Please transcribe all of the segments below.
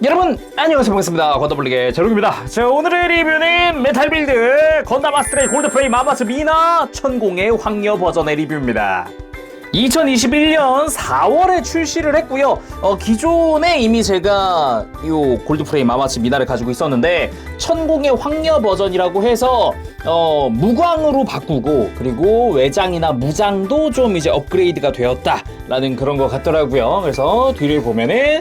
여러분 안녕하세요, 반갑습니다. 건더블릭의 제록입니다. 자, 오늘의 리뷰는 메탈빌드 건담 아스트레이 골드프레임 아마츠 미나 천공의 황녀 버전의 리뷰입니다. 2021년 4월에 출시를 했고요. 기존에 이미 제가 이 골드프레임 아마츠 미나를 가지고 있었는데 천공의 황녀 버전이라고 해서 무광으로 바꾸고, 그리고 외장이나 무장도 좀 이제 업그레이드가 되었다라는 그런 것 같더라고요. 그래서 뒤를 보면은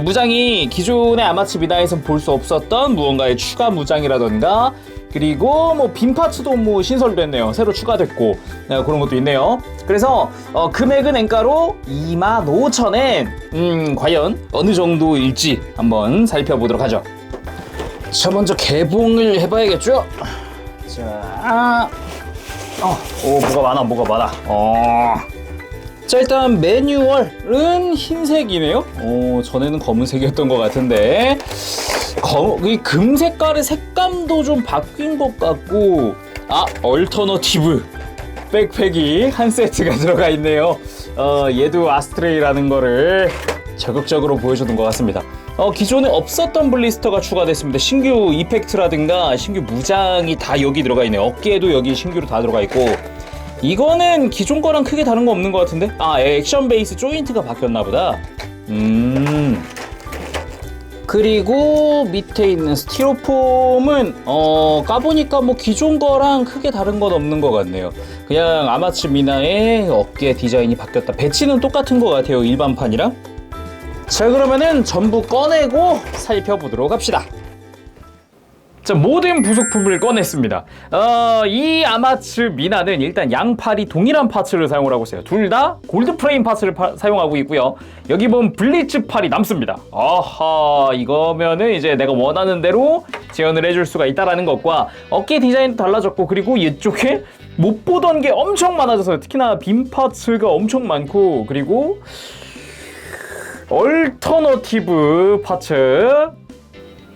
무장이 기존의 아마츠 미나에선 볼 수 없었던 무언가의 추가 무장이라던가, 그리고 뭐 빔파츠도 뭐 신설됐네요. 새로 추가됐고, 그런 것도 있네요. 그래서 금액은 엔가로 25,000엔. 과연 어느 정도일지 한번 살펴보도록 하죠. 자, 먼저 개봉을 해봐야겠죠. 자, 뭐가 많아. 자, 일단 매뉴얼은 흰색이네요. 전에는 검은색이었던 것 같은데 이 금 색깔의 색감도 좀 바뀐 것 같고, 얼터너티브 백팩이 한 세트가 들어가 있네요. 얘도 아스트레이라는 거를 적극적으로 보여주는 것 같습니다. 기존에 없었던 블리스터가 추가됐습니다. 신규 이펙트라든가 신규 무장이 다 여기 들어가 있네요. 어깨에도 여기 신규로 다 들어가 있고, 이거는 기존 거랑 크게 다른 거 없는 것 같은데? 액션 베이스 조인트가 바뀌었나 보다. 그리고 밑에 있는 스티로폼은 까보니까 뭐 기존 거랑 크게 다른 건 없는 것 같네요. 그냥 아마츠 미나의 어깨 디자인이 바뀌었다. 배치는 똑같은 것 같아요, 일반판이랑. 자, 그러면은 전부 꺼내고 살펴보도록 합시다. 자, 모든 부속품을 꺼냈습니다. 이 아마츠 미나는 일단 양팔이 동일한 파츠를 사용을 하고 있어요. 둘 다 골드 프레임 파츠를 사용하고 있고요. 여기 보면 블리츠 팔이 남습니다. 아하, 이거면은 이제 내가 원하는 대로 재현을 해줄 수가 있다라는 것과, 어깨 디자인도 달라졌고, 그리고 이쪽에 못 보던 게 엄청 많아져서요. 특히나 빔 파츠가 엄청 많고, 그리고 얼터너티브 파츠.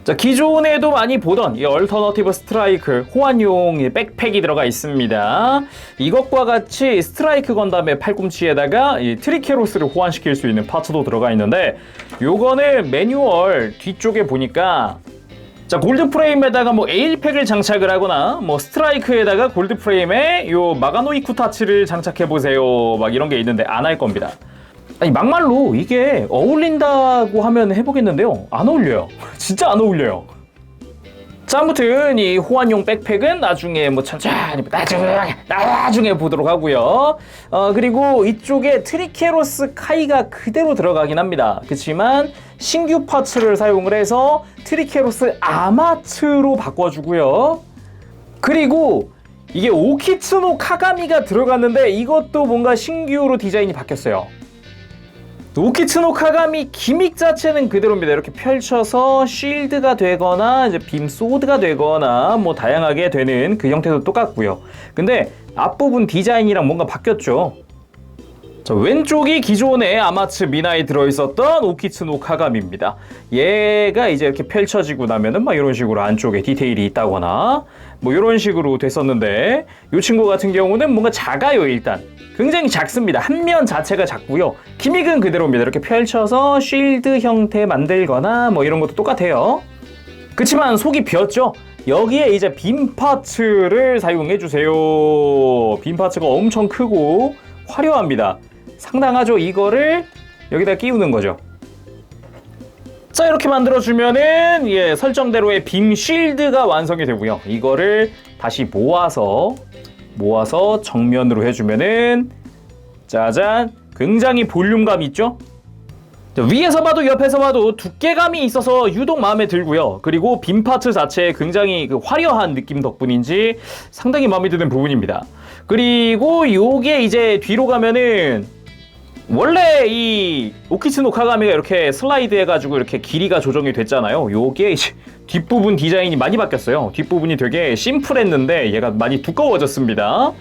자, 기존에도 많이 보던 이 얼터너티브 스트라이크 호환용 백팩이 들어가 있습니다. 이것과 같이 스트라이크 건담의 팔꿈치에다가 이 트리케로스를 호환시킬 수 있는 파츠도 들어가 있는데, 요거는 매뉴얼 뒤쪽에 보니까, 자, 골드 프레임에다가 뭐 에일팩을 장착을 하거나, 뭐 스트라이크에다가 골드 프레임에 요 마가노이 쿠타츠를 장착해 보세요, 막 이런 게 있는데 안 할 겁니다. 아니, 막말로 이게 어울린다고 하면 해보겠는데요, 안 어울려요. 진짜 안 어울려요. 자, 아무튼 이 호환용 백팩은 나중에 뭐 천천히 나중에 보도록 하고요. 그리고 이쪽에 트리케로스 카이가 그대로 들어가긴 합니다. 그렇지만 신규 파츠를 사용을 해서 트리케로스 아마츠로 바꿔주고요. 그리고 이게 오키츠노 카가미가 들어갔는데, 이것도 뭔가 신규로 디자인이 바뀌었어요. 오키츠노 카가미 기믹 자체는 그대로입니다. 이렇게 펼쳐서 쉴드가 되거나 이제 빔 소드가 되거나 뭐 다양하게 되는 그 형태도 똑같고요. 근데 앞부분 디자인이랑 뭔가 바뀌었죠. 자, 왼쪽이 기존에 아마츠 미나에 들어있었던 오키츠노 카가미입니다. 얘가 이제 이렇게 펼쳐지고 나면은 막 이런 식으로 안쪽에 디테일이 있다거나 뭐 이런 식으로 됐었는데, 이 친구 같은 경우는 뭔가 작아요. 일단 굉장히 작습니다. 한 면 자체가 작고요. 기믹은 그대로입니다. 이렇게 펼쳐서 쉴드 형태 만들거나 뭐 이런 것도 똑같아요. 그치만 속이 비었죠. 여기에 이제 빔 파츠를 사용해 주세요. 빔 파츠가 엄청 크고 화려합니다. 상당하죠. 이거를 여기다 끼우는 거죠. 자, 이렇게 만들어주면은 설정대로의 빔 쉴드가 완성이 되고요. 이거를 다시 모아서 정면으로 해주면은 짜잔, 굉장히 볼륨감 있죠? 위에서 봐도 옆에서 봐도 두께감이 있어서 유독 마음에 들고요. 그리고 빔 파츠 자체에 굉장히 화려한 느낌 덕분인지 상당히 마음에 드는 부분입니다. 그리고 요게 이제 뒤로 가면은, 원래 이 오키츠노 카가미가 이렇게 슬라이드 해가지고 이렇게 길이가 조정이 됐잖아요. 요게 이제 뒷부분 디자인이 많이 바뀌었어요. 뒷부분이 되게 심플했는데 얘가 많이 두꺼워졌습니다.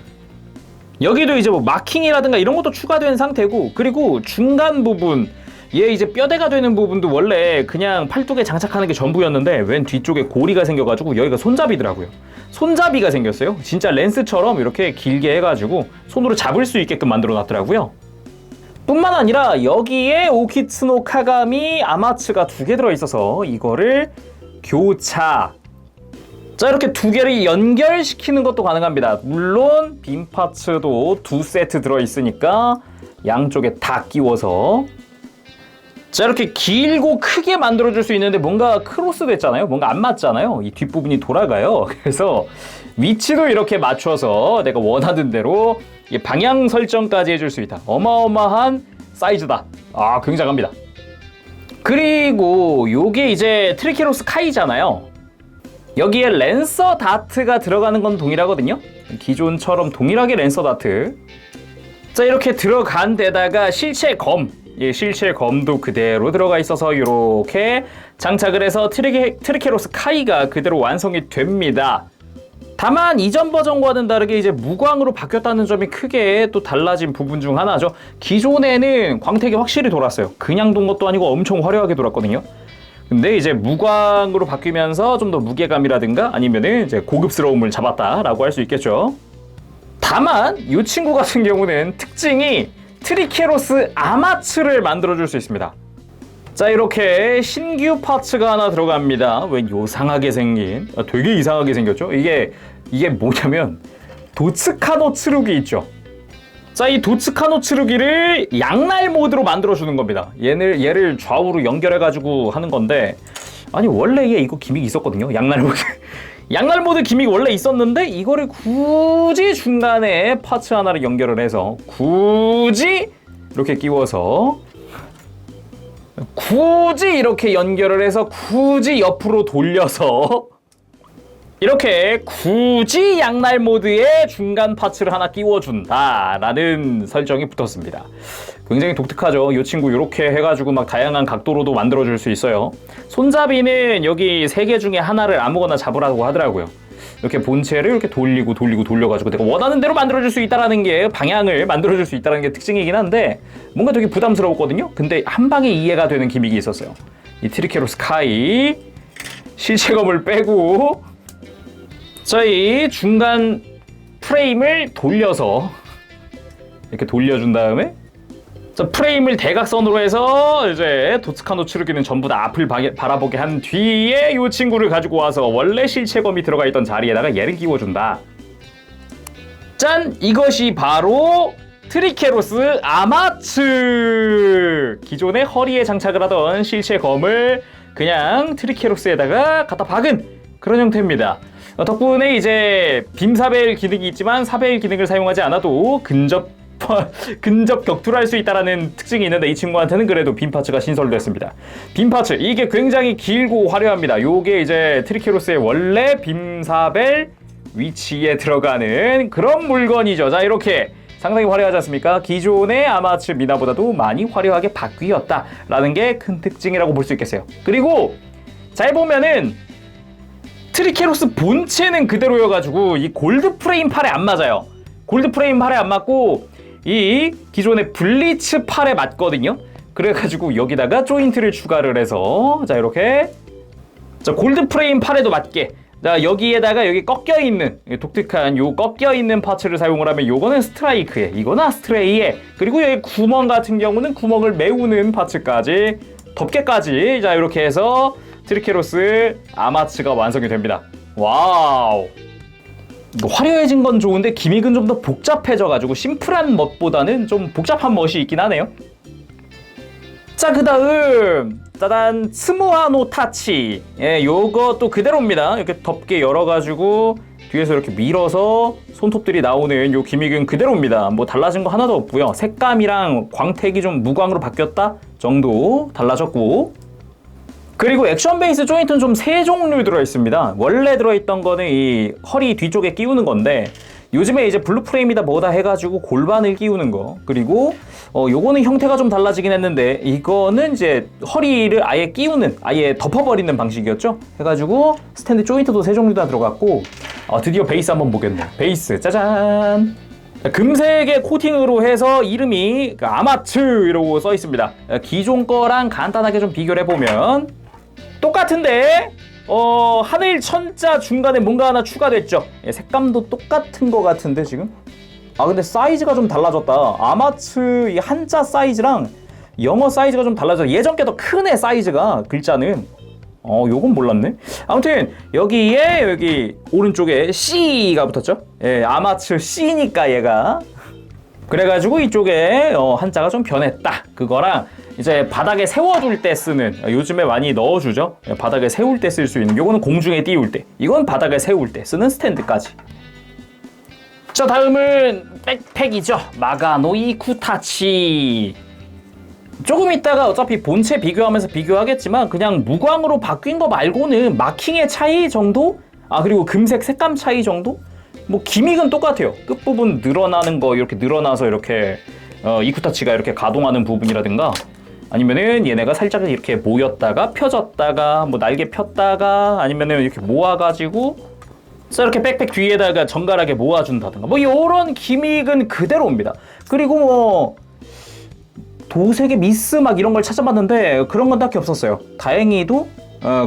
여기도 이제 뭐 마킹이라든가 이런 것도 추가된 상태고, 그리고 중간 부분, 얘 이제 뼈대가 되는 부분도 원래 그냥 팔뚝에 장착하는 게 전부였는데 왼 뒤쪽에 고리가 생겨가지고 여기가 손잡이더라고요. 손잡이가 생겼어요. 진짜 렌스처럼 이렇게 길게 해가지고 손으로 잡을 수 있게끔 만들어 놨더라고요. 뿐만 아니라 여기에 오키츠노 카가미 아마츠가 2개 들어있어서 이거를 교차, 자 이렇게 2개를 연결시키는 것도 가능합니다. 물론 빔 파츠도 2세트 들어있으니까 양쪽에 다 끼워서, 자 이렇게 길고 크게 만들어줄 수 있는데 뭔가 크로스 됐잖아요. 뭔가 안 맞잖아요. 이 뒷부분이 돌아가요. 그래서 위치도 이렇게 맞춰서 내가 원하는 대로 방향 설정까지 해줄 수 있다. 어마어마한 사이즈다. 아 굉장합니다. 그리고 요게 이제 트리케로스 카이잖아요. 여기에 랜서 다트가 들어가는 건 동일하거든요. 기존처럼 동일하게 랜서 다트, 자 이렇게 들어간 데다가 실체 검, 실체 검도 그대로 들어가 있어서 이렇게 장착을 해서 트리케로스 카이가 그대로 완성이 됩니다. 다만 이전 버전과는 다르게 이제 무광으로 바뀌었다는 점이 크게 또 달라진 부분 중 하나죠. 기존에는 광택이 확실히 돌았어요. 그냥 돈 것도 아니고 엄청 화려하게 돌았거든요. 근데 이제 무광으로 바뀌면서 좀 더 무게감이라든가 아니면은 이제 고급스러움을 잡았다라고 할 수 있겠죠. 다만 이 친구 같은 경우는 특징이 트리케로스 아마츠를 만들어줄 수 있습니다. 자 이렇게 신규 파츠가 하나 들어갑니다. 왜 요상하게 생긴, 되게 이상하게 생겼죠. 이게 뭐냐면 도츠카노 츠루기 있죠. 자 이 도츠카노 츠루기를 양날 모드로 만들어주는 겁니다. 얘를 좌우로 연결해가지고 하는 건데, 아니 원래 이거 기믹이 있었거든요. 양날 모드 양날 모드 기믹이 원래 있었는데 이거를 굳이 중간에 파츠 하나를 연결을 해서 굳이 이렇게 끼워서, 굳이 이렇게 연결을 해서 굳이 옆으로 돌려서 이렇게 굳이 양날 모드에 중간 파츠를 하나 끼워준다라는 설정이 붙었습니다. 굉장히 독특하죠. 이 친구 이렇게 해가지고 막 다양한 각도로도 만들어줄 수 있어요. 손잡이는 여기 3개 중에 하나를 아무거나 잡으라고 하더라고요. 이렇게 본체를 이렇게 돌려가지고 내가 원하는 대로 만들어줄 수 있다는 게, 방향을 만들어줄 수 있다는 게 특징이긴 한데 뭔가 되게 부담스러웠거든요. 근데 한 방에 이해가 되는 기믹이 있었어요. 이 트리케로스 카이 실체검을 빼고, 저희 중간 프레임을 돌려서 이렇게 돌려준 다음에, 자 프레임을 대각선으로 해서 이제 도츠카노 츠루기는 전부 다 앞을 바라보게 한 뒤에 이 친구를 가지고 와서 원래 실체검이 들어가 있던 자리에다가 얘를 끼워준다. 짠! 이것이 바로 트리케로스 아마츠! 기존에 허리에 장착을 하던 실체검을 그냥 트리케로스에다가 갖다 박은 그런 형태입니다. 덕분에 이제 빔사벨 기능이 있지만 사벨 기능을 사용하지 않아도 근접 격투를 할 수 있다는 특징이 있는데, 이 친구한테는 그래도 빔 파츠가 신설됐습니다. 빔 파츠 이게 굉장히 길고 화려합니다. 요게 이제 트리케로스의 원래 빔사벨 위치에 들어가는 그런 물건이죠. 자 이렇게 상당히 화려하지 않습니까? 기존의 아마츠 미나보다도 많이 화려하게 바뀌었다라는 게 큰 특징이라고 볼 수 있겠어요. 그리고 잘 보면은 트리케로스 본체는 그대로여가지고 이 골드 프레임 팔에 안 맞아요. 골드 프레임 팔에 안 맞고 이 기존의 블리츠 팔에 맞거든요. 그래가지고 여기다가 조인트를 추가를 해서, 자 이렇게, 자 골드 프레임 팔에도 맞게, 자 여기에다가 여기 꺾여있는 독특한 요 꺾여있는 파츠를 사용을 하면 요거는 스트라이크에, 이거는 아스트레이에, 그리고 여기 구멍 같은 경우는 구멍을 메우는 파츠까지, 덮개까지, 자 이렇게 해서 트리케로스 아마츠가 완성이 됩니다. 와우, 화려해진 건 좋은데 기믹은 좀 더 복잡해져가지고 심플한 멋보다는 좀 복잡한 멋이 있긴 하네요. 자 그 다음 짜잔, 스무하노 타치. 요것도 그대로입니다. 이렇게 덮개 열어가지고 뒤에서 이렇게 밀어서 손톱들이 나오는 요 기믹은 그대로입니다. 뭐 달라진 거 하나도 없고요. 색감이랑 광택이 좀 무광으로 바뀌었다 정도 달라졌고, 그리고 액션 베이스 조인트는 좀 3종류 들어있습니다. 원래 들어있던 거는 이 허리 뒤쪽에 끼우는 건데, 요즘에 이제 블루 프레임이다 뭐다 해가지고 골반을 끼우는 거, 그리고 요거는 형태가 좀 달라지긴 했는데 이거는 이제 허리를 아예 끼우는, 아예 덮어버리는 방식이었죠. 해가지고 스탠드 조인트도 3종류 다 들어갔고, 드디어 베이스 한번 보겠네. 베이스 짜잔, 금색의 코팅으로 해서 이름이 아마츠 이라고 써 있습니다. 기존 거랑 간단하게 좀 비교를 해보면 똑같은데 하늘 천자 중간에 뭔가 하나 추가됐죠. 색감도 똑같은 거 같은데 지금 아 근데 사이즈가 좀 달라졌다. 아마츠 이 한자 사이즈랑 영어 사이즈가 좀 달라져. 예전 게 더 크네 사이즈가 글자는. 요건 몰랐네. 아무튼 여기에 여기 오른쪽에 C가 붙었죠. 예, 아마츠 C니까 얘가. 그래가지고 이쪽에 한자가 좀 변했다. 그거랑 이제 바닥에 세워둘 때 쓰는, 요즘에 많이 넣어주죠. 바닥에 세울 때 쓸 수 있는, 요거는 공중에 띄울 때, 이건 바닥에 세울 때 쓰는 스탠드까지. 자, 다음은 백팩이죠. 마가노이 쿠타치. 조금 있다가 어차피 본체 비교하면서 비교하겠지만 그냥 무광으로 바뀐 거 말고는 마킹의 차이 정도? 아 그리고 금색 색감 차이 정도? 뭐 기믹은 똑같아요. 끝부분 늘어나는 거 이렇게 늘어나서 이렇게 이쿠타치가 이렇게 가동하는 부분이라든가, 아니면은 얘네가 살짝 이렇게 모였다가 펴졌다가 뭐 날개 폈다가, 아니면은 이렇게 모아가지고 이렇게 백팩 뒤에다가 정갈하게 모아준다든가, 뭐 이런 기믹은 그대로입니다. 그리고 뭐 도색의 미스 막 이런 걸 찾아봤는데 그런 건 딱히 없었어요. 다행히도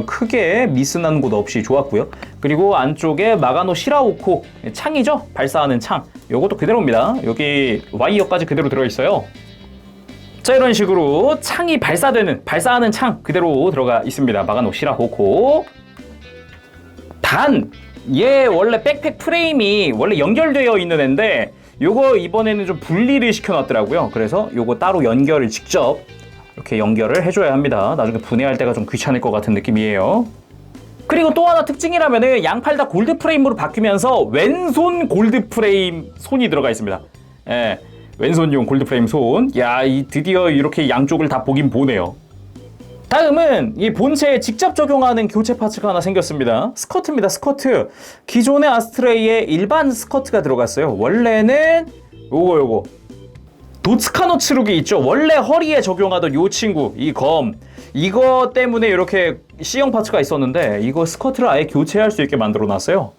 크게 미스 나는 곳 없이 좋았고요. 그리고 안쪽에 마가노 시라오코 창이죠? 발사하는 창. 요것도 그대로입니다. 여기 와이어까지 그대로 들어있어요. 자, 이런 식으로 창이 발사하는 창 그대로 들어가 있습니다. 마가노 시라오코. 단, 얘 원래 백팩 프레임이 원래 연결되어 있는 앤데 요거 이번에는 좀 분리를 시켜놨더라고요. 그래서 요거 따로 연결을 직접 이렇게 연결을 해줘야 합니다. 나중에 분해할 때가 좀 귀찮을 것 같은 느낌이에요. 그리고 또 하나 특징이라면은 양팔 다 골드 프레임으로 바뀌면서 왼손 골드 프레임 손이 들어가 있습니다. 예, 왼손용 골드 프레임 손. 야, 드디어 이렇게 양쪽을 다 보긴 보네요. 다음은 이 본체에 직접 적용하는 교체 파츠가 하나 생겼습니다. 스커트입니다. 스커트. 기존의 아스트레이에 일반 스커트가 들어갔어요. 원래는 요거 도츠카노 츠루기 있죠. 원래 허리에 적용하던 요 친구, 이 검, 이거 때문에 이렇게 C형 파츠가 있었는데 이거 스커트를 아예 교체할 수 있게 만들어 놨어요.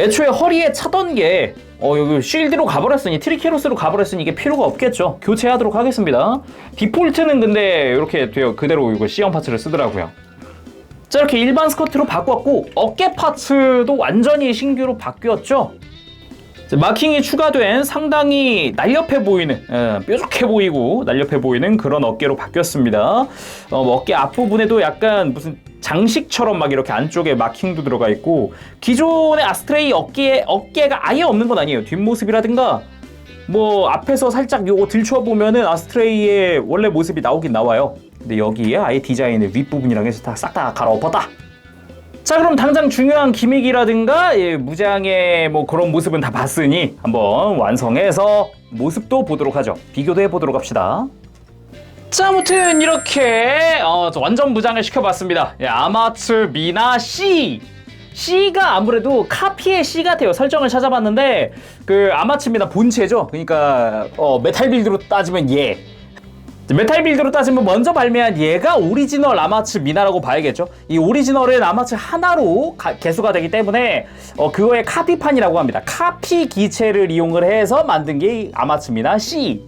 애초에 허리에 차던 게 여기 쉴드로 가버렸으니, 트리케로스로 가버렸으니 이게 필요가 없겠죠. 교체하도록 하겠습니다. 디폴트는 근데 이렇게 돼요. 그대로 이거 C형 파츠를 쓰더라고요. 자, 이렇게 일반 스커트로 바꿨고 어깨 파츠도 완전히 신규로 바뀌었죠. 마킹이 추가된 상당히 날렵해 보이는, 뾰족해 보이고 날렵해 보이는 그런 어깨로 바뀌었습니다. 어깨 앞부분에도 약간 무슨 장식처럼 막 이렇게 안쪽에 마킹도 들어가 있고, 기존의 아스트레이 어깨가 아예 없는 건 아니에요. 뒷모습이라든가 뭐 앞에서 살짝 요거 들춰 보면은 아스트레이의 원래 모습이 나오긴 나와요. 근데 여기에 아예 디자인의 윗부분이랑 해서 다 싹 다 갈아엎었다. 자, 그럼 당장 중요한 기믹이라든가 무장의 뭐 그런 모습은 다 봤으니 한번 완성해서 모습도 보도록 하죠. 비교도 해보도록 합시다. 자, 아무튼 이렇게 완전 무장을 시켜봤습니다. 아마츠 미나 C. C가 아무래도 카피의 C 같아요. 설정을 찾아봤는데 그 아마츠 미나 본체죠. 그러니까 메탈 빌드로 따지면 얘. 메탈 빌드로 따지면 먼저 발매한 얘가 오리지널 아마츠 미나라고 봐야겠죠. 이 오리지널은 아마츠 하나로 개수가 되기 때문에 그거의 카피판이라고 합니다. 카피 기체를 이용을 해서 만든 게 아마츠 미나 C.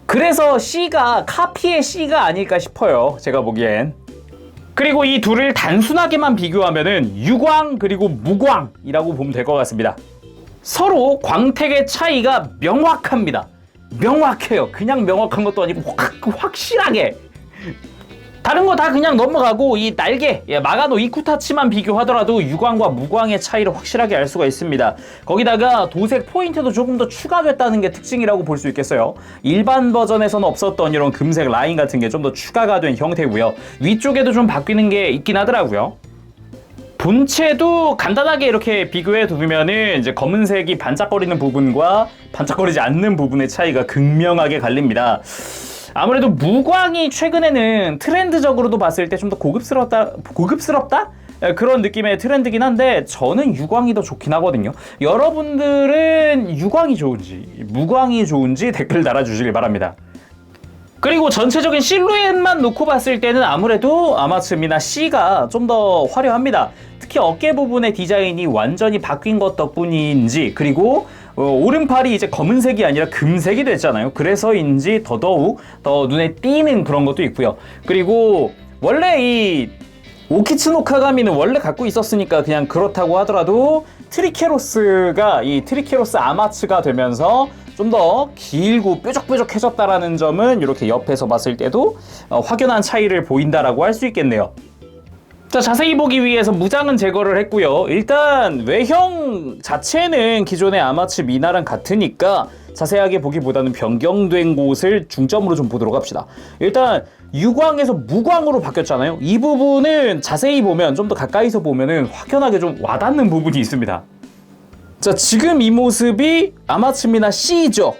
그래서 C가 카피의 C가 아닐까 싶어요. 제가 보기엔. 그리고 이 둘을 단순하게만 비교하면은 유광 그리고 무광이라고 보면 될 것 같습니다. 서로 광택의 차이가 명확합니다. 명확해요. 그냥 명확한 것도 아니고 확실하게. 다른 거 다 그냥 넘어가고 이 날개, 마가노 이쿠타치만 비교하더라도 유광과 무광의 차이를 확실하게 알 수가 있습니다. 거기다가 도색 포인트도 조금 더 추가됐다는 게 특징이라고 볼 수 있겠어요. 일반 버전에서는 없었던 이런 금색 라인 같은 게 좀 더 추가가 된 형태고요. 위쪽에도 좀 바뀌는 게 있긴 하더라고요. 본체도 간단하게 이렇게 비교해 두면은 이제 검은색이 반짝거리는 부분과 반짝거리지 않는 부분의 차이가 극명하게 갈립니다. 아무래도 무광이 최근에는 트렌드적으로도 봤을 때 좀 더 고급스럽다? 그런 느낌의 트렌드긴 한데 저는 유광이 더 좋긴 하거든요. 여러분들은 유광이 좋은지 무광이 좋은지 댓글 달아주시길 바랍니다. 그리고 전체적인 실루엣만 놓고 봤을 때는 아무래도 아마츠 미나 C가 좀 더 화려합니다. 특히 어깨 부분의 디자인이 완전히 바뀐 것 덕분인지, 그리고 오른팔이 이제 검은색이 아니라 금색이 됐잖아요. 그래서인지 더더욱 더 눈에 띄는 그런 것도 있고요. 그리고 원래 이 오키츠노카가미는 원래 갖고 있었으니까 그냥 그렇다고 하더라도 트리케로스가 이 트리케로스 아마츠가 되면서 좀 더 길고 뾰족뾰족해졌다라는 점은 이렇게 옆에서 봤을 때도 확연한 차이를 보인다라고 할 수 있겠네요. 자, 자세히 보기 위해서 무장은 제거를 했고요. 일단 외형 자체는 기존의 아마츠 미나랑 같으니까 자세하게 보기보다는 변경된 곳을 중점으로 좀 보도록 합시다. 일단 유광에서 무광으로 바뀌었잖아요. 이 부분은 자세히 보면, 좀 더 가까이서 보면은 확연하게 좀 와닿는 부분이 있습니다. 자, 지금 이 모습이 아마츠 미나 C죠.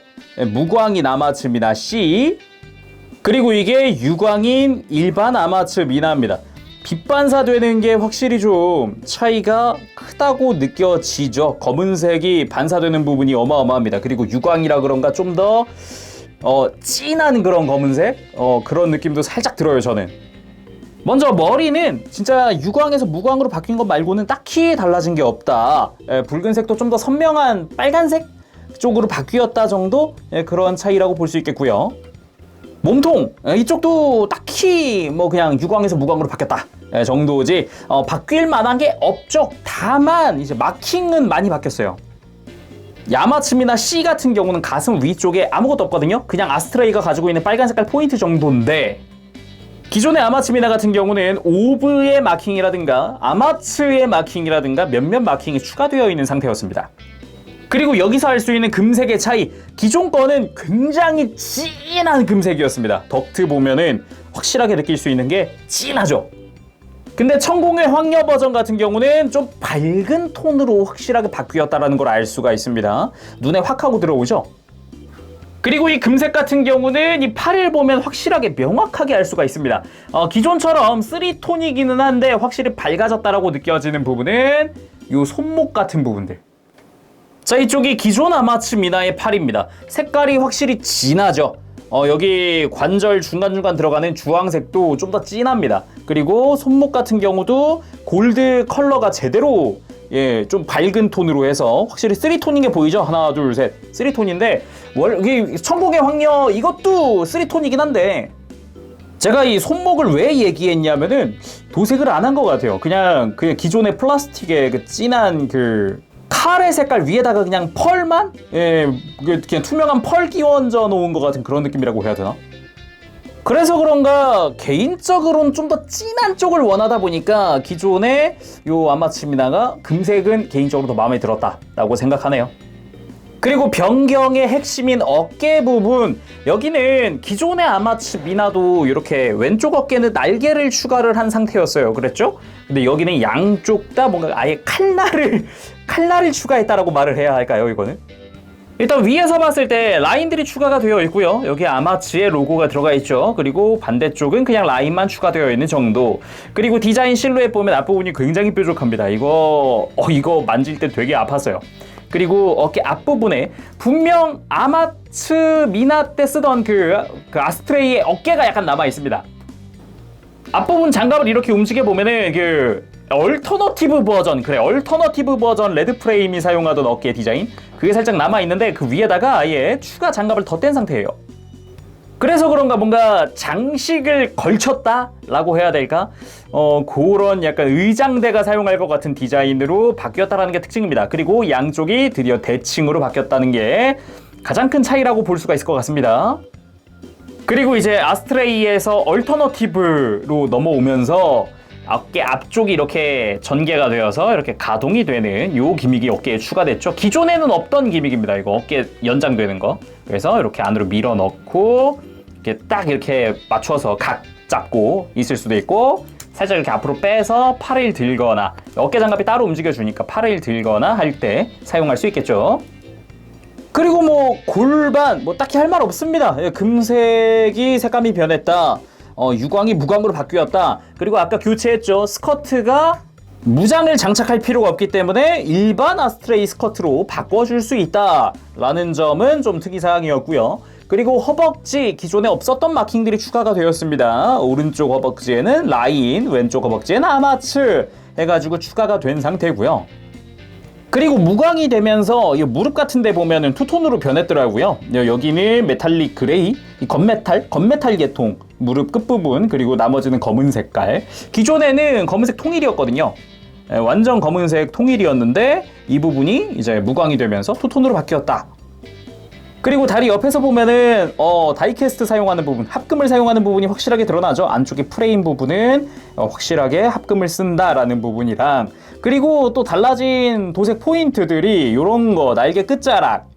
무광인 아마츠 미나 C. 그리고 이게 유광인 일반 아마츠 미나입니다. 빛 반사되는 게 확실히 좀 차이가 크다고 느껴지죠. 검은색이 반사되는 부분이 어마어마합니다. 그리고 유광이라 그런가 좀 더 진한 그런 검은색? 그런 느낌도 살짝 들어요, 저는. 먼저 머리는 진짜 유광에서 무광으로 바뀐 것 말고는 딱히 달라진 게 없다. 붉은색도 좀 더 선명한 빨간색 쪽으로 바뀌었다 정도? 그런 차이라고 볼 수 있겠고요. 몸통! 이쪽도 딱히 뭐 그냥 유광에서 무광으로 바뀌었다 정도지 바뀔 만한 게 없죠. 다만 이제 마킹은 많이 바뀌었어요. 야마츠미나 C 같은 경우는 가슴 위쪽에 아무것도 없거든요. 그냥 아스트레이가 가지고 있는 빨간 색깔 포인트 정도인데, 기존의 아마츠미나 같은 경우는 오브의 마킹이라든가 아마츠의 마킹이라든가 몇몇 마킹이 추가되어 있는 상태였습니다. 그리고 여기서 알 수 있는 금색의 차이, 기존 거는 굉장히 진한 금색이었습니다. 덕트 보면은 확실하게 느낄 수 있는 게 진하죠. 근데 천공의 황녀 버전 같은 경우는 좀 밝은 톤으로 확실하게 바뀌었다는 걸 알 수가 있습니다. 눈에 확 하고 들어오죠. 그리고 이 금색 같은 경우는 이 팔을 보면 확실하게 명확하게 알 수가 있습니다. 기존처럼 3톤이기는 한데 확실히 밝아졌다라고 느껴지는 부분은 이 손목 같은 부분들. 자, 이쪽이 기존 아마츠 미나의 팔입니다. 색깔이 확실히 진하죠. 여기 관절 중간중간 들어가는 주황색도 좀 더 진합니다. 그리고 손목 같은 경우도 골드 컬러가 제대로 좀 밝은 톤으로 해서 확실히 3톤인 게 보이죠? 하나, 둘, 셋. 3톤인데 이게 천공의 황녀 이것도 3톤이긴 한데, 제가 이 손목을 왜 얘기했냐면은 도색을 안 한 것 같아요. 그냥 기존의 플라스틱의 그 진한 그 칼의 색깔 위에다가 그냥 펄만? 그냥 투명한 펄 끼얹어 놓은 것 같은 그런 느낌이라고 해야 되나? 그래서 그런가 개인적으로는 좀 더 진한 쪽을 원하다 보니까 기존의 요 아마츠 미나가 금색은 개인적으로 더 마음에 들었다라고 생각하네요. 그리고 변경의 핵심인 어깨 부분, 여기는 기존의 아마츠 미나도 이렇게 왼쪽 어깨는 날개를 추가를 한 상태였어요. 그랬죠? 근데 여기는 양쪽 다 뭔가 아예 칼날을 추가했다라고 말을 해야 할까요, 이거는? 일단 위에서 봤을 때 라인들이 추가가 되어 있고요. 여기 아마츠의 로고가 들어가 있죠. 그리고 반대쪽은 그냥 라인만 추가되어 있는 정도. 그리고 디자인 실루엣 보면 앞부분이 굉장히 뾰족합니다. 이거 만질 때 되게 아팠어요. 그리고 어깨 앞부분에 분명 아마츠 미나 때 쓰던 그 아스트레이의 어깨가 약간 남아 있습니다. 앞부분 장갑을 이렇게 움직여 보면은 얼터너티브 버전 레드 프레임이 사용하던 어깨 디자인, 그게 살짝 남아 있는데 그 위에다가 아예 추가 장갑을 덧댄 상태예요. 그래서 그런가 뭔가 장식을 걸쳤다라고 해야 될까? 그런 약간 의장대가 사용할 것 같은 디자인으로 바뀌었다라는 게 특징입니다. 그리고 양쪽이 드디어 대칭으로 바뀌었다는 게 가장 큰 차이라고 볼 수가 있을 것 같습니다. 그리고 이제 아스트레이에서 얼터너티브로 넘어오면서 어깨 앞쪽이 이렇게 전개가 되어서 이렇게 가동이 되는 요 기믹이 어깨에 추가됐죠. 기존에는 없던 기믹입니다. 이거 어깨 연장되는 거. 그래서 이렇게 안으로 밀어 넣고 이렇게 딱 이렇게 맞춰서 각 잡고 있을 수도 있고, 살짝 이렇게 앞으로 빼서 팔을 들거나, 어깨 장갑이 따로 움직여주니까 팔을 들거나 할 때 사용할 수 있겠죠. 그리고 뭐 골반 딱히 할 말 없습니다. 금색이 색감이 변했다. 유광이 무광으로 바뀌었다. 그리고 아까 교체했죠. 스커트가 무장을 장착할 필요가 없기 때문에 일반 아스트레이 스커트로 바꿔줄 수 있다라는 점은 좀 특이사항이었고요. 그리고 허벅지, 기존에 없었던 마킹들이 추가가 되었습니다. 오른쪽 허벅지에는 라인, 왼쪽 허벅지에는 아마츠 해가지고 추가가 된 상태고요. 그리고 무광이 되면서 이 무릎 같은 데 보면은 투톤으로 변했더라고요. 여기는 메탈릭 그레이, 이 건메탈 계통 무릎 끝부분, 그리고 나머지는 검은 색깔. 기존에는 검은색 통일이었거든요. 완전 검은색 통일이었는데 이 부분이 이제 무광이 되면서 투톤으로 바뀌었다. 그리고 다리 옆에서 보면은 다이캐스트 사용하는 부분, 합금을 사용하는 부분이 확실하게 드러나죠. 안쪽에 프레임 부분은 확실하게 합금을 쓴다라는 부분이랑, 그리고 또 달라진 도색 포인트들이 요런 거, 날개 끝자락.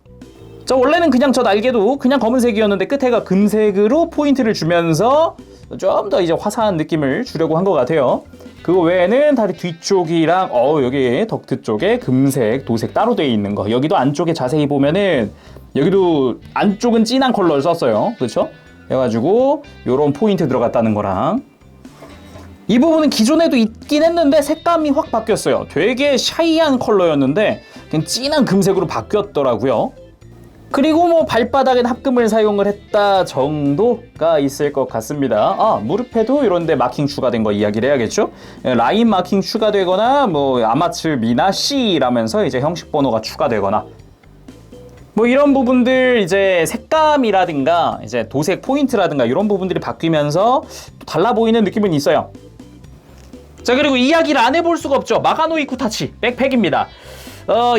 원래는 그냥 저 날개도 그냥 검은색이었는데 끝에가 금색으로 포인트를 주면서 좀 더 이제 화사한 느낌을 주려고 한 것 같아요. 그거 외에는 다리 뒤쪽이랑 여기 덕트 쪽에 금색 도색 따로 되어 있는 거, 여기도 안쪽에 자세히 보면은 여기도 안쪽은 진한 컬러를 썼어요. 그렇죠? 해가지고 요런 포인트 들어갔다는 거랑, 이 부분은 기존에도 있긴 했는데 색감이 확 바뀌었어요. 되게 샤이한 컬러였는데 그냥 진한 금색으로 바뀌었더라고요. 그리고 뭐 발바닥엔 합금을 사용을 했다 정도가 있을 것 같습니다. 무릎에도 이런데 마킹 추가된 거 이야기를 해야겠죠. 라인 마킹 추가되거나 뭐 아마츠 미나 C라면서 이제 형식 번호가 추가되거나, 뭐 이런 부분들, 이제 색감이라든가 이제 도색 포인트라든가 이런 부분들이 바뀌면서 또 달라 보이는 느낌은 있어요. 자, 그리고 이야기를 안 해볼 수가 없죠. 마가노이 쿠타치 백팩입니다.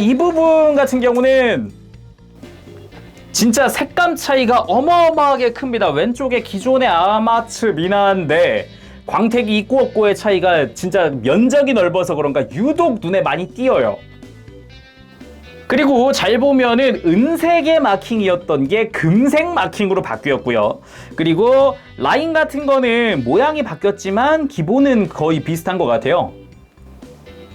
이 부분 같은 경우는 진짜 색감 차이가 어마어마하게 큽니다. 왼쪽에 기존의 아마츠 미나인데 광택이 있고 없고의 차이가 진짜 면적이 넓어서 그런가 유독 눈에 많이 띄어요. 그리고 잘 보면은 은색의 마킹이었던 게 금색 마킹으로 바뀌었고요. 그리고 라인 같은 거는 모양이 바뀌었지만 기본은 거의 비슷한 것 같아요.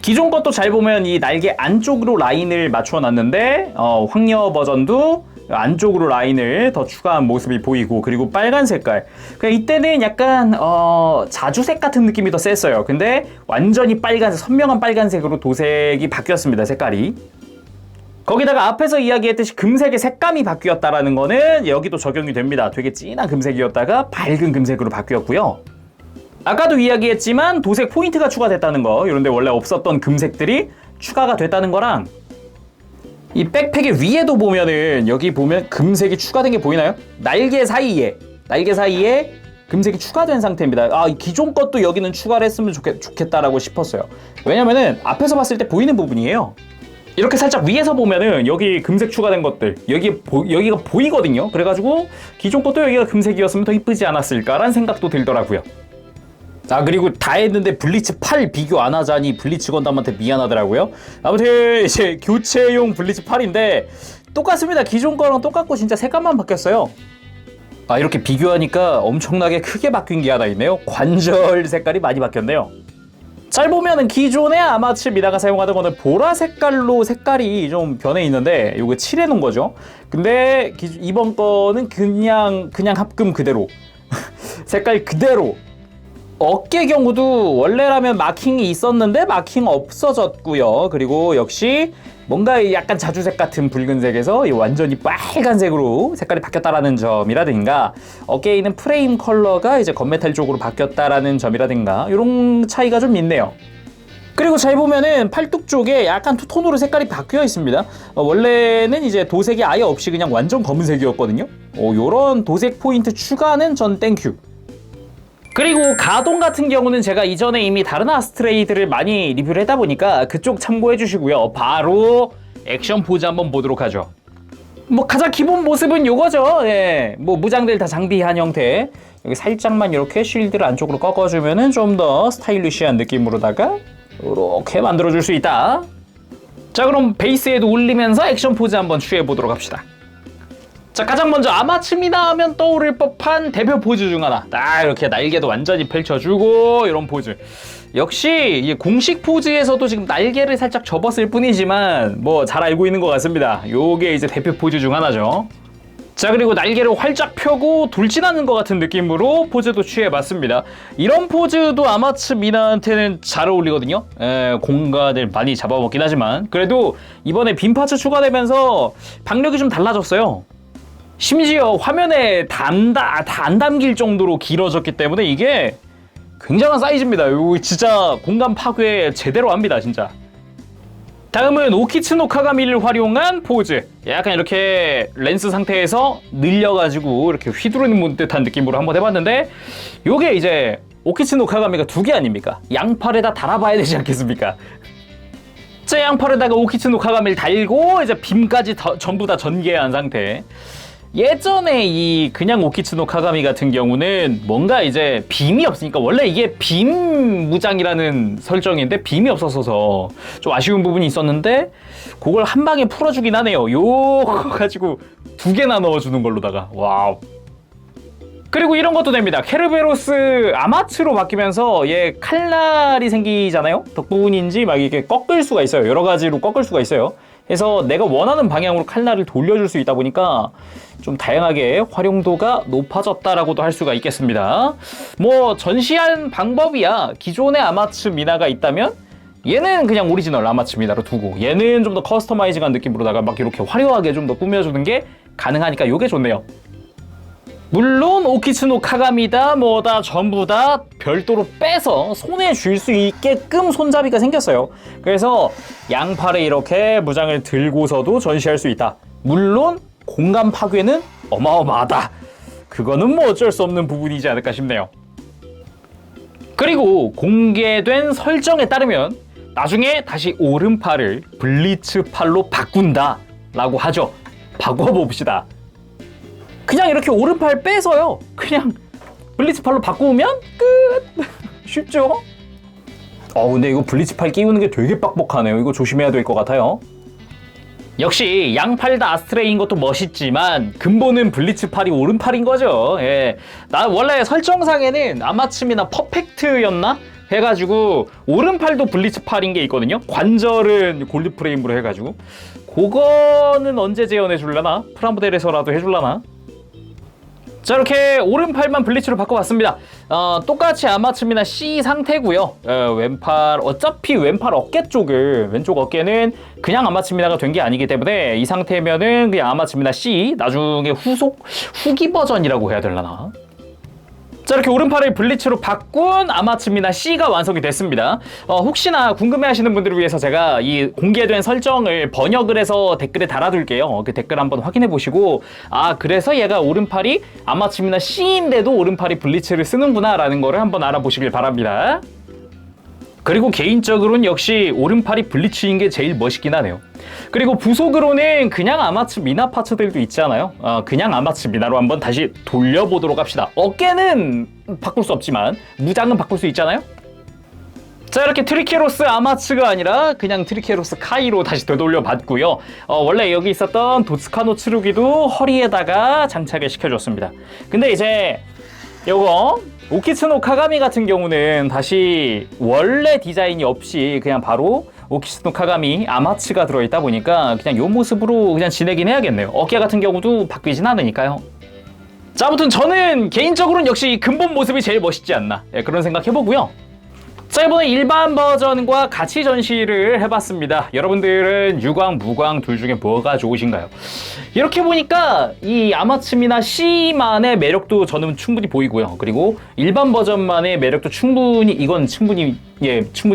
기존 것도 잘 보면 이 날개 안쪽으로 라인을 맞춰 놨는데 황녀 버전도 안쪽으로 라인을 더 추가한 모습이 보이고, 그리고 빨간 색깔, 이때는 약간 자주색 같은 느낌이 더 셌어요. 근데 완전히 빨간색, 선명한 빨간색으로 도색이 바뀌었습니다. 색깔이. 거기다가 앞에서 이야기했듯이 금색의 색감이 바뀌었다라는 거는 여기도 적용이 됩니다. 되게 진한 금색이었다가 밝은 금색으로 바뀌었고요. 아까도 이야기했지만 도색 포인트가 추가됐다는 거, 이런데 원래 없었던 금색들이 추가가 됐다는 거랑, 이 백팩의 위에도 보면은 여기 보면 금색이 추가된 게 보이나요? 날개 사이에 금색이 추가된 상태입니다. 기존 것도 여기는 추가를 했으면 좋겠다라고 싶었어요. 왜냐면은 앞에서 봤을 때 보이는 부분이에요. 이렇게 살짝 위에서 보면은 여기 금색 추가된 것들, 여기가 보이거든요. 그래가지고 기존 것도 여기가 금색이었으면 더 이쁘지 않았을까라는 생각도 들더라고요. 그리고 다 했는데 블리츠 8 비교 안 하자니 블리츠 건담한테 미안하더라고요. 아무튼 이제 교체용 블리츠 8인데 똑같습니다. 기존 거랑 똑같고 진짜 색감만 바뀌었어요. 이렇게 비교하니까 엄청나게 크게 바뀐 게 하나 있네요. 관절 색깔이 많이 바뀌었네요. 잘 보면은 기존의 아마츠 미나가 사용하던 거는 보라 색깔로 색깔이 좀 변해 있는데 이거 칠해 놓은 거죠. 근데 이번 거는 그냥 합금 그대로 색깔 그대로. 어깨 경우도 원래라면 마킹이 있었는데 마킹 없어졌고요. 그리고 역시 뭔가 약간 자주색 같은 붉은색에서 완전히 빨간색으로 색깔이 바뀌었다라는 점이라든가, 어깨에 있는 프레임 컬러가 이제 건메탈 쪽으로 바뀌었다라는 점이라든가, 이런 차이가 좀 있네요. 그리고 잘 보면은 팔뚝 쪽에 약간 투톤으로 색깔이 바뀌어 있습니다. 원래는 이제 도색이 아예 없이 그냥 완전 검은색이었거든요. 요런 도색 포인트 추가는 전 땡큐. 그리고 가동 같은 경우는 제가 이전에 이미 다른 아스트레이드를 많이 리뷰를 하다 보니까 그쪽 참고해 주시고요. 바로 액션 포즈 한번 보도록 하죠. 뭐 가장 기본 모습은 요거죠. 뭐 무장들 다 장비한 형태. 여기 살짝만 이렇게 쉴드를 안쪽으로 꺾어주면은 좀 더 스타일리시한 느낌으로다가 이렇게 만들어줄 수 있다. 자, 그럼 베이스에도 올리면서 액션 포즈 한번 취해 보도록 합시다. 자, 가장 먼저 아마츠 미나 하면 떠오를 법한 대표 포즈 중 하나, 딱 이렇게 날개도 완전히 펼쳐주고 이런 포즈. 역시 이 공식 포즈에서도 지금 날개를 살짝 접었을 뿐이지만 뭐 잘 알고 있는 것 같습니다. 요게 이제 대표 포즈 중 하나죠. 자, 그리고 날개를 활짝 펴고 돌진하는 것 같은 느낌으로 포즈도 취해봤습니다. 이런 포즈도 아마츠 미나한테는 잘 어울리거든요. 공간을 많이 잡아먹긴 하지만 그래도 이번에 빔 파츠 추가되면서 박력이 좀 달라졌어요. 심지어 화면에 다 안 담길 정도로 길어졌기 때문에 이게 굉장한 사이즈입니다. 이거 진짜 공간 파괴 제대로 합니다, 진짜. 다음은 오키츠노 카가미를 활용한 포즈. 약간 이렇게 랜스 상태에서 늘려가지고 이렇게 휘두르는 듯한 느낌으로 한번 해봤는데, 요게 이제 오키츠노 카가미가 두 개 아닙니까? 양팔에다 달아봐야 되지 않겠습니까? 제 양팔에다가 오키츠노 카가미를 달고 이제 빔까지 전부 다 전개한 상태. 예전에 이 그냥 오키츠노 카가미 같은 경우는 뭔가 이제 빔이 없으니까, 원래 이게 빔 무장이라는 설정인데 빔이 없어서 좀 아쉬운 부분이 있었는데, 그걸 한 방에 풀어주긴 하네요. 요거 가지고 두 개나 넣어주는 걸로다가. 와우. 그리고 이런 것도 됩니다. 케르베로스 아마츠로 바뀌면서 얘 칼날이 생기잖아요. 덕분인지 막 이렇게 꺾을 수가 있어요. 여러 가지로 꺾을 수가 있어요. 그래서 내가 원하는 방향으로 칼날을 돌려줄 수 있다 보니까 좀 다양하게 활용도가 높아졌다라고도 할 수가 있겠습니다. 뭐 전시한 방법이야. 기존의 아마츠 미나가 있다면 얘는 그냥 오리지널 아마츠 미나로 두고, 얘는 좀 더 커스터마이징한 느낌으로다가 막 이렇게 화려하게 좀 더 꾸며주는 게 가능하니까 이게 좋네요. 물론 오키츠노 카가미다 뭐다 전부 다 별도로 빼서 손에 쥘 수 있게끔 손잡이가 생겼어요. 그래서 양팔에 이렇게 무장을 들고서도 전시할 수 있다. 물론 공간 파괴는 어마어마하다. 그거는 뭐 어쩔 수 없는 부분이지 않을까 싶네요. 그리고 공개된 설정에 따르면 나중에 다시 오른팔을 블리츠 팔로 바꾼다 라고 하죠. 바꿔봅시다. 그냥 이렇게 오른팔 빼서요, 그냥 블리츠 팔로 바꾸면 끝. 쉽죠? 근데 이거 블리츠 팔 끼우는 게 되게 빡빡하네요. 이거 조심해야 될 것 같아요. 역시 양팔 다 아스트레이인 것도 멋있지만 근본은 블리츠 팔이 오른팔인 거죠. 예. 나 원래 설정상에는 아마츠미나 퍼펙트였나? 해가지고 오른팔도 블리츠 팔인 게 있거든요. 관절은 골드 프레임으로 해가지고. 그거는 언제 재현해 줄라나? 프라모델에서라도 해줄라나? 자, 이렇게 오른팔만 블리츠로 바꿔봤습니다. 똑같이 아마츠미나 C 상태고요. 왼팔, 어차피 왼팔 어깨 쪽을, 왼쪽 어깨는 그냥 아마츠미나가 된 게 아니기 때문에 이 상태면은 그냥 아마츠미나 C, 나중에 후기 버전이라고 해야 되려나? 자, 이렇게 오른팔을 블리츠로 바꾼 아마츠미나 C가 완성이 됐습니다. 혹시나 궁금해하시는 분들을 위해서 제가 이 공개된 설정을 번역을 해서 댓글에 달아둘게요. 그 댓글 한번 확인해 보시고, 그래서 얘가 오른팔이 아마츠미나 C인데도 오른팔이 블리츠를 쓰는구나 라는 거를 한번 알아보시길 바랍니다. 그리고 개인적으로는 역시 오른팔이 블리츠인 게 제일 멋있긴 하네요. 그리고 부속으로는 그냥 아마츠 미나 파츠들도 있잖아요. 그냥 아마츠 미나로 한번 다시 돌려보도록 합시다. 어깨는 바꿀 수 없지만 무장은 바꿀 수 있잖아요. 자, 이렇게 트리케로스 아마츠가 아니라 그냥 트리케로스 카이로 다시 되돌려 봤고요. 원래 여기 있었던 도츠카노 츠루기도 허리에다가 장착을 시켜줬습니다. 근데 이제 요거 오키츠노 카가미 같은 경우는 다시 원래 디자인이 없이 그냥 바로 오키츠노 카가미 아마츠가 들어있다 보니까 그냥 요 모습으로 그냥 지내긴 해야겠네요. 어깨 같은 경우도 바뀌진 않으니까요. 자, 아무튼 저는 개인적으로는 역시 근본 모습이 제일 멋있지 않나, 그런 생각 해보고요. 자, 이번에 일반 버전과 같이 전시를 해봤습니다. 여러분들은 유광, 무광 둘 중에 뭐가 좋으신가요? 이렇게 보니까 이 아마츠미나 C만의 매력도 저는 충분히 보이고요. 그리고 일반 버전만의 매력도 충분히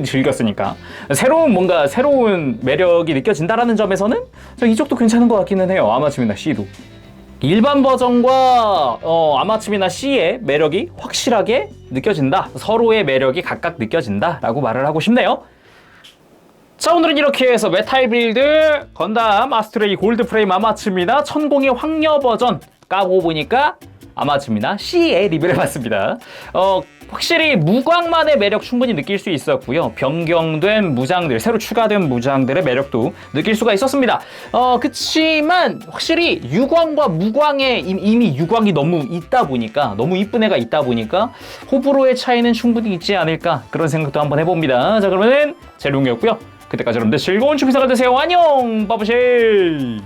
즐겼으니까 새로운 매력이 느껴진다라는 점에서는 이쪽도 괜찮은 것 같기는 해요. 아마츠미나 C도. 일반 버전과 아마츠미나 C의 매력이 확실하게 느껴진다. 서로의 매력이 각각 느껴진다 라고 말을 하고 싶네요. 자, 오늘은 이렇게 해서 메탈 빌드 건담 아스트레이 골드 프레임 아마츠미나 천공의 황녀 버전 까고 보니까 아마츠미나 C의 리뷰를 해봤습니다. 확실히 무광만의 매력 충분히 느낄 수 있었고요. 변경된 무장들, 새로 추가된 무장들의 매력도 느낄 수가 있었습니다. 그치만 확실히 유광과 무광에 이미 유광이 너무 있다 보니까, 너무 이쁜 애가 있다 보니까 호불호의 차이는 충분히 있지 않을까, 그런 생각도 한번 해봅니다. 자, 그러면은 제롱이었고요. 그때까지 여러분들 즐거운 추피사가 되세요. 안녕! 빠부쉐이!